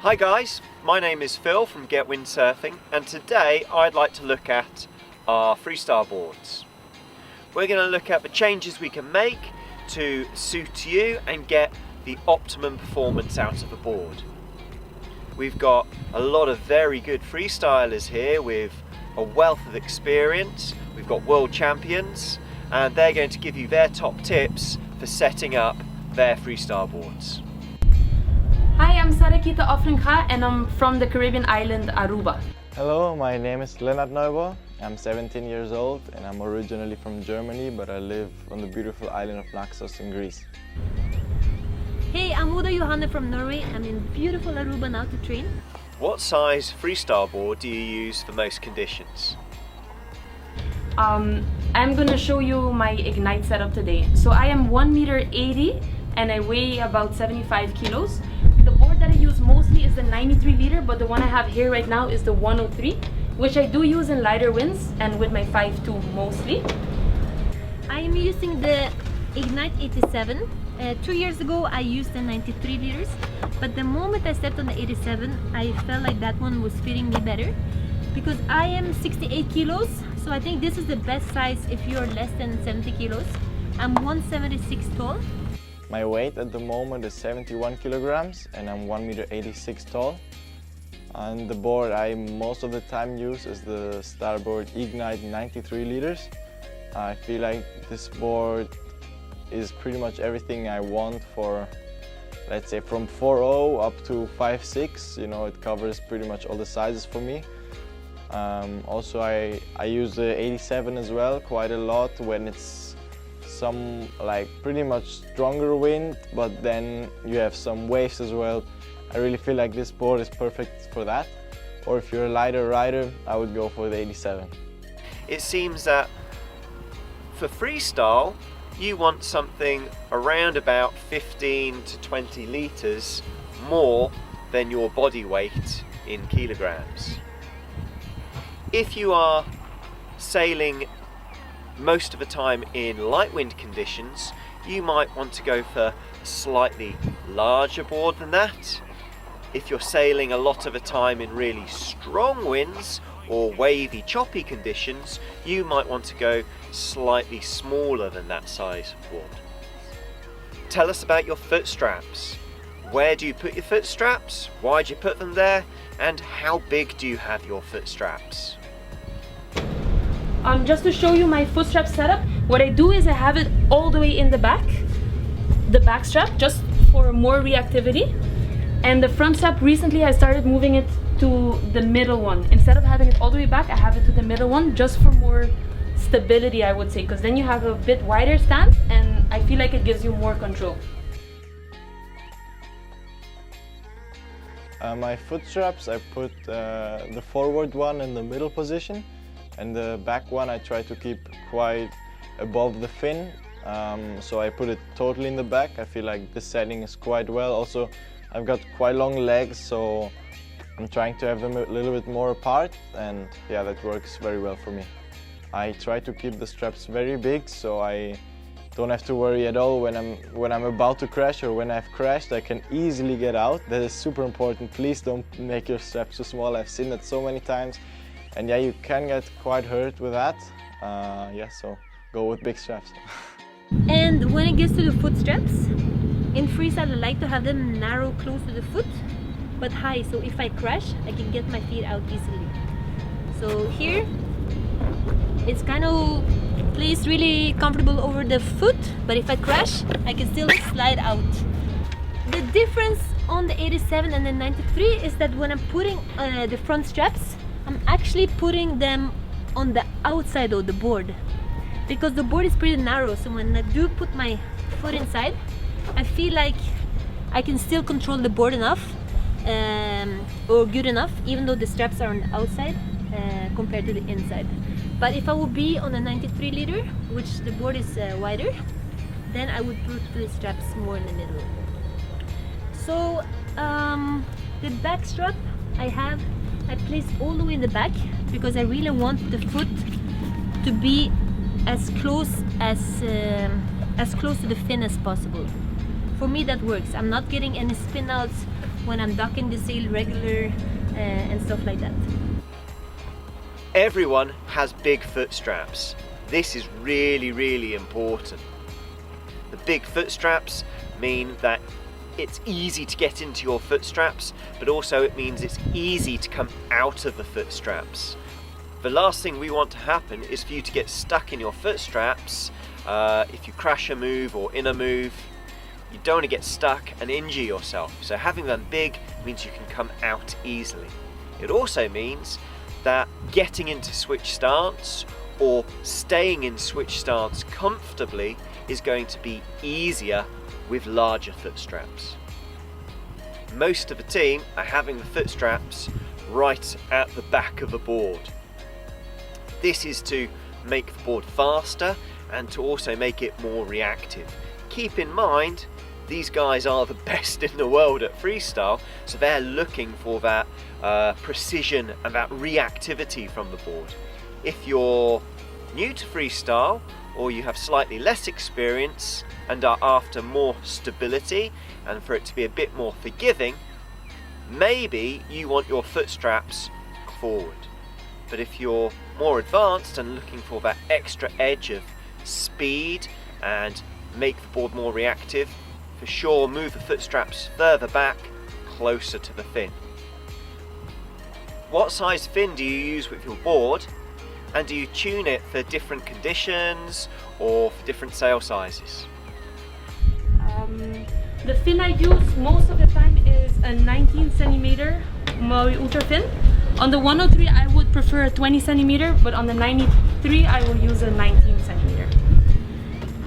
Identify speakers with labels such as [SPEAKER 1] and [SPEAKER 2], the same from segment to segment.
[SPEAKER 1] Hi guys, my name is Phil from GetWindsurfing, and today I'd like to look at our freestyle boards. We're going to look at the changes we can make to suit you and get the optimum performance out of a board. We've got a lot of very good freestylers here with a wealth of experience. We've got world champions, and they're going to give you their top tips for setting up their freestyle boards.
[SPEAKER 2] Hi, I'm Quita and I'm from the Caribbean island Aruba.
[SPEAKER 3] Hello, my name is Lennart Neubauer. I'm 17 years old and I'm originally from Germany, but I live on the beautiful island of Naxos in Greece.
[SPEAKER 4] Hey, I'm Uda Johanne from Norway. I'm in beautiful Aruba now to train.
[SPEAKER 1] What size freestyle board do you use for most conditions?
[SPEAKER 2] I'm gonna show you my iGnite setup today. So I am 1.80 m and I weigh about 75 kilos. The board that I use mostly is the 93 liter, but the one I have here right now is the 103, which I do use in lighter winds and with my 5.2 mostly.
[SPEAKER 4] I am using the iGnite 87. 2 years ago I used the 93 liters, but the moment I stepped on the 87 I felt like that one was fitting me better because I am 68 kilos, so I think this is the best size if you're less than 70 kilos. I'm 176 tall.
[SPEAKER 3] My weight at the moment is 71 kilograms and I'm 1.86 m tall. And the board I most of the time use is the Starboard iGnite 93 liters. I feel like this board is pretty much everything I want for, let's say, from 4.0 up to 5.6. You know, it covers pretty much all the sizes for me. Also I use the 87 as well quite a lot when it's some like pretty much stronger wind, but then you have some waves as well. I really feel like this board is perfect for that. Or if you're a lighter rider, I would go for the 87.
[SPEAKER 1] It seems that for freestyle, you want something around about 15 to 20 litres more than your body weight in kilograms. If you are sailing most of the time in light wind conditions, you might want to go for a slightly larger board than that. If you're sailing a lot of the time in really strong winds or wavy, choppy conditions, you might want to go slightly smaller than that size board. Tell us about your foot straps. Where do you put your foot straps? Why do you put them there? And how big do you have your foot straps?
[SPEAKER 2] Just to show you my foot strap setup, what I do is I have it all the way in the back strap, just for more reactivity. And the front strap, recently I started moving it to the middle one. Instead of having it all the way back, I have it to the middle one, just for more stability, I would say, because then you have a bit wider stance and I feel like it gives you more control.
[SPEAKER 3] My foot straps, I put the forward one in the middle position, and the back one I try to keep quite above the fin, so I put it totally in the back. I feel like the setting is quite well. Also, I've got quite long legs, so I'm trying to have them a little bit more apart, and yeah, that works very well for me. I try to keep the straps very big, so I don't have to worry at all when I'm about to crash, or when I've crashed I can easily get out. That is super important. Please don't make your straps too small. I've seen that so many times. And yeah, you can get quite hurt with that. Yeah, so go with big straps.
[SPEAKER 4] And when it gets to the foot straps, in freestyle I like to have them narrow close to the foot, but high, so if I crash, I can get my feet out easily. So here, it's kind of placed really comfortable over the foot, but if I crash, I can still slide out. The difference on the 87 and the 93 is that when I'm putting the front straps, I'm actually putting them on the outside of the board because the board is pretty narrow, so when I do put my foot inside, I feel like I can still control the board enough or good enough, even though the straps are on the outside compared to the inside. But if I would be on a 93 liter, which the board is wider, then I would put the straps more in the middle. So the back strap I place all the way in the back because I really want the foot to be as close to the fin as possible. For me that works. I'm not getting any spin outs when I'm docking the sail regular and stuff like that.
[SPEAKER 1] Everyone has big foot straps. This is really, really important. The big foot straps mean that it's easy to get into your foot straps, but also it means it's easy to come out of the foot straps. The last thing we want to happen is for you to get stuck in your foot straps if you crash a move or in a move. You don't want to get stuck and injure yourself. So having them big means you can come out easily. It also means that getting into switch stance or staying in switch stance comfortably is going to be easier with larger foot straps. Most of the team are having the foot straps right at the back of the board. This is to make the board faster and to also make it more reactive. Keep in mind, these guys are the best in the world at freestyle, so they're looking for that precision and that reactivity from the board. If you're new to freestyle or you have slightly less experience and are after more stability and for it to be a bit more forgiving, maybe you want your foot straps forward. But if you're more advanced and looking for that extra edge of speed and make the board more reactive, for sure move the foot straps further back, closer to the fin. What size fin do you use with your board, and do you tune it for different conditions or for different sail sizes?
[SPEAKER 2] The fin I use most of the time is a 19 centimeter Maui Ultra fin. On the 103 I would prefer a 20 centimeter, but on the 93 I will use a 19 centimeter.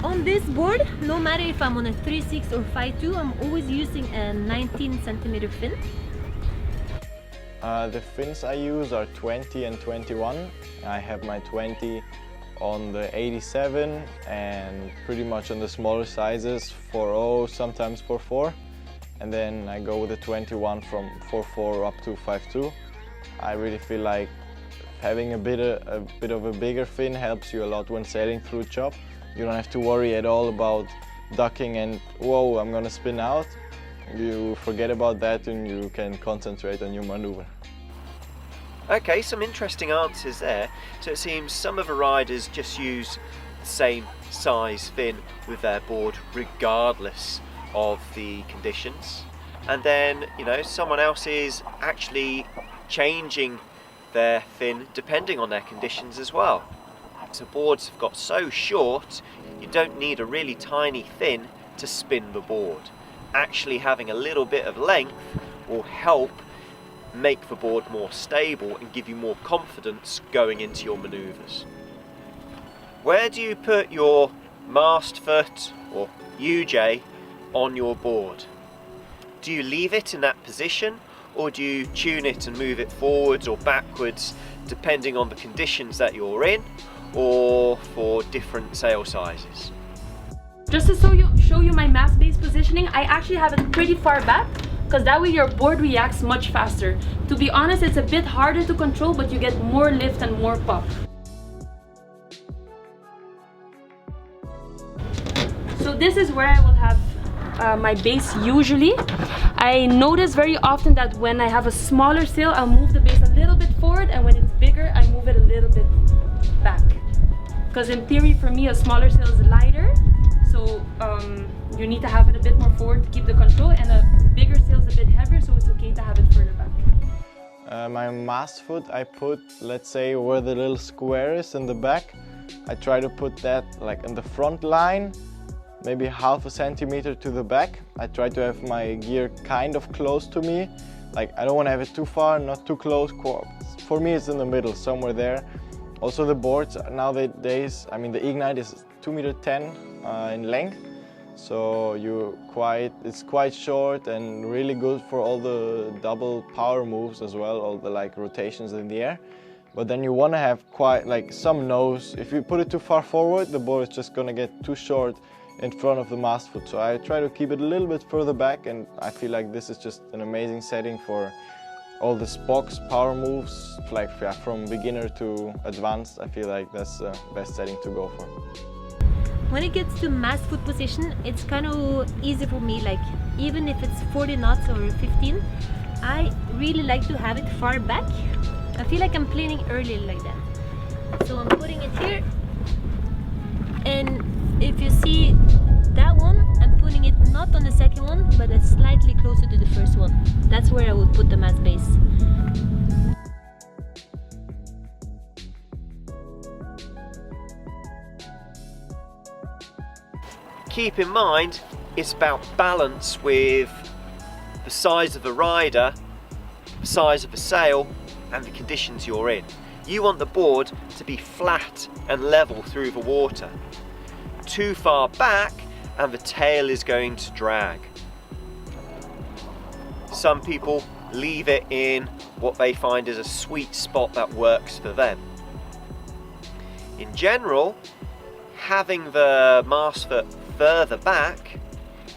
[SPEAKER 4] On this board, no matter if I'm on a 3.6 or 5.2, I'm always using a 19 centimeter fin.
[SPEAKER 3] The fins I use are 20 and 21. I have my 20 on the 87 and pretty much on the smaller sizes 4.0, sometimes 4.4. And then I go with the 21 from 4.4 up to 5.2. I really feel like having a bit of a bigger fin helps you a lot when sailing through chop. You don't have to worry at all about ducking and whoa, I'm gonna spin out. You forget about that and you can concentrate on your maneuver.
[SPEAKER 1] Okay, some interesting answers there. So it seems some of the riders just use the same size fin with their board regardless of the conditions. And then, you know, someone else is actually changing their fin depending on their conditions as well. So boards have got so short, you don't need a really tiny fin to spin the board. Actually having a little bit of length will help make the board more stable and give you more confidence going into your maneuvers. Where do you put your mast foot or UJ on your board? Do you leave it in that position, or do you tune it and move it forwards or backwards depending on the conditions that you're in or for different sail sizes?
[SPEAKER 2] Just to show you my mast base positioning, I actually have it pretty far back because that way your board reacts much faster. To be honest, it's a bit harder to control, but you get more lift and more pop. So this is where I will have my base usually. I notice very often that when I have a smaller sail, I'll move the base a little bit forward, and when it's bigger, I move it a little bit back. Because in theory, for me, a smaller sail is lighter, so you need to have it a bit more forward to keep the control, and a bigger sail is a bit heavier, so it's okay to have it further back.
[SPEAKER 3] My mast foot I put, let's say, where the little square is in the back. I try to put that like in the front line, maybe half a centimeter to the back. I try to have my gear kind of close to me. Like, I don't want to have it too far, not too close. For me, it's in the middle, somewhere there. Also, the boards nowadays, I mean, the iGnite is 2.10 m in length. So it's quite short and really good for all the double power moves as well, all the like rotations in the air. But then you want to have quite like some nose. If you put it too far forward, the board is just going to get too short in front of the mast foot. So I try to keep it a little bit further back, and I feel like this is just an amazing setting for all the spokes, power moves, like from beginner to advanced. I feel like that's the best setting to go for.
[SPEAKER 4] when it gets to mast foot position, it's kind of easy for me. Like even if it's 40 knots or 15, I really like to have it far back. I feel like I'm planing early like that. So I'm putting it here, and if you see that one, I'm putting it not on the second one, but it's slightly closer to the first one. That's where I would put the mast base.
[SPEAKER 1] Keep in mind, it's about balance with the size of the rider, the size of the sail, and the conditions you're in. You want the board to be flat and level through the water. Too far back and the tail is going to drag. Some people leave it in what they find is a sweet spot that works for them. In general, having the mast foot further back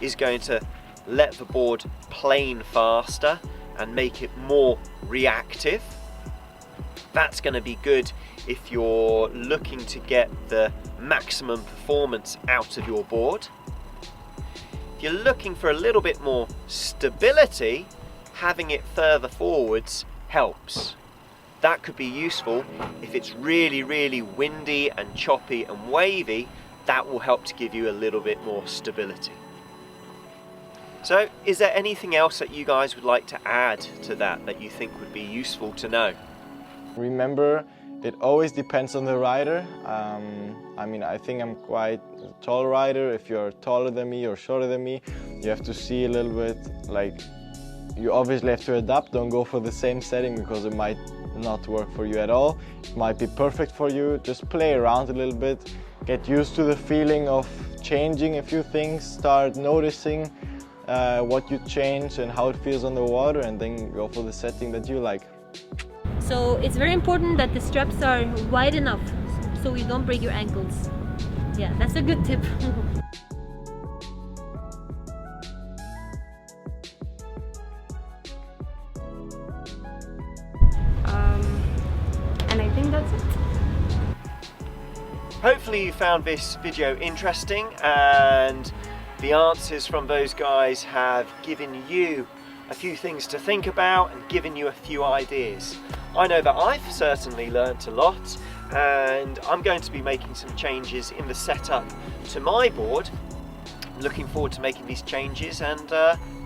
[SPEAKER 1] is going to let the board plane faster and make it more reactive. That's going to be good if you're looking to get the maximum performance out of your board. If you're looking for a little bit more stability, having it further forwards helps. That could be useful if it's really, really windy and choppy and wavy. That will help to give you a little bit more stability. So, is there anything else that you guys would like to add to that you think would be useful to know?
[SPEAKER 3] Remember, it always depends on the rider. I mean, I think I'm quite a tall rider. If you're taller than me or shorter than me, you have to see a little bit, like, you obviously have to adapt. Don't go for the same setting because it might not work for you at all. It might be perfect for you. Just play around a little bit. Get used to the feeling of changing a few things. Start noticing what you change and how it feels on the water, and then go for the setting that you like.
[SPEAKER 4] So it's very important that the straps are wide enough so you don't break your ankles. Yeah, that's a good tip.
[SPEAKER 2] And I think that's it.
[SPEAKER 1] Hopefully you found this video interesting and the answers from those guys have given you a few things to think about and given you a few ideas. I know that I've certainly learnt a lot, and I'm going to be making some changes in the setup to my board. I'm looking forward to making these changes, and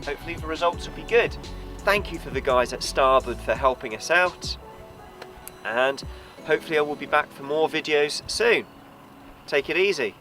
[SPEAKER 1] hopefully the results will be good. Thank you for the guys at Starboard for helping us out, and hopefully I will be back for more videos soon. Take it easy.